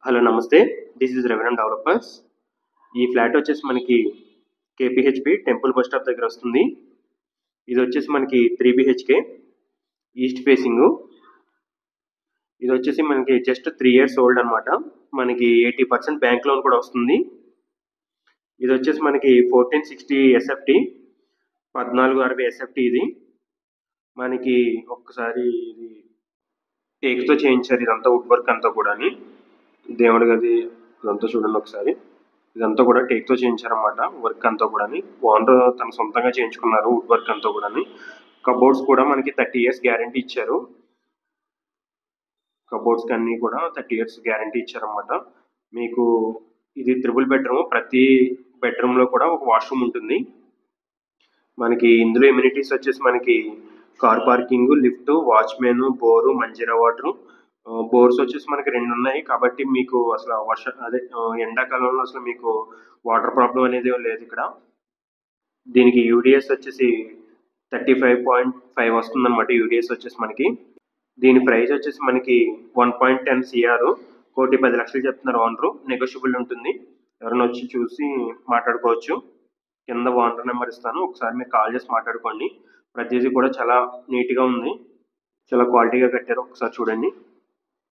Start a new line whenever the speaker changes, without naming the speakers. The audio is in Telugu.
హలో నమస్తే. This is reverend developers. ఈ ఫ్లాట్ వచ్చేసి మనకి కేపీహెచ్బి టెంపుల్ బస్ స్టాప్ దగ్గర వస్తుంది. ఇది వచ్చేసి మనకి 3 బిహెచ్కే ఈస్ట్ ఫేసింగ్. ఇది వచ్చేసి మనకి జస్ట్ 3 ఇయర్స్ ఓల్డ్ అనమాట. మనకి 80% బ్యాంక్ లోన్ కూడా వస్తుంది. ఇది వచ్చేసి మనకి 1460 ఎస్ఎఫ్టీ 1460 ఎస్ఎఫ్టీ. ఇది మనకి ఒక్కసారి ఇది టేక్తో చేయించారు. ఇదంతా వుడ్ వర్క్ అంతా కూడా. దేవుడి గది ఇదంతా చూడండి ఒకసారి. ఇదంతా కూడా టేక్తో చేయించారన్నమాట. వర్క్ అంతా కూడా ఓనర్ తన సొంతంగా చేయించుకున్నారు. వుడ్ వర్క్ అంతా కూడా. కబోర్డ్స్ కూడా మనకి 30 ఇయర్స్ గ్యారంటీ ఇచ్చారు. కబోర్డ్స్ అన్నీ కూడా 30 ఇయర్స్ గ్యారంటీ ఇచ్చారన్నమాట. మీకు ఇది 3 బెడ్రూమ్. ప్రతి బెడ్రూమ్లో కూడా ఒక వాష్రూమ్ ఉంటుంది. మనకి ఇందులో ఎమ్యూనిటీస్ వచ్చేసి మనకి car parking, lift, watchman, bore, Manjira water. Bores వచ్చేసి మనకి 2 ఉన్నాయి. కాబట్టి మీకు అసలు ఎండాకాలంలో అసలు మీకు వాటర్ ప్రాబ్లం అనేది లేదు ఇక్కడ. దీనికి యూడిఎస్ వచ్చేసి 35.5 వస్తుందన్నమాట. యూడిఎస్ వచ్చేసి మనకి దీని ప్రైస్ వచ్చేసి మనకి 1.10 సిఆర్, 1,10,00,000 చెప్తున్నారు ఓనరు. నెగోషియబుల్ ఉంటుంది. ఎవరైనా వచ్చి చూసి మాట్లాడుకోవచ్చు. కింద ఓనర్ నెంబర్ ఇస్తాను, ఒకసారి మీరు కాల్ చేసి మాట్లాడుకోండి. ప్రతిదీ కూడా చాలా నీట్గా ఉంది, చాలా క్వాలిటీగా కట్టారు. ఒకసారి చూడండి.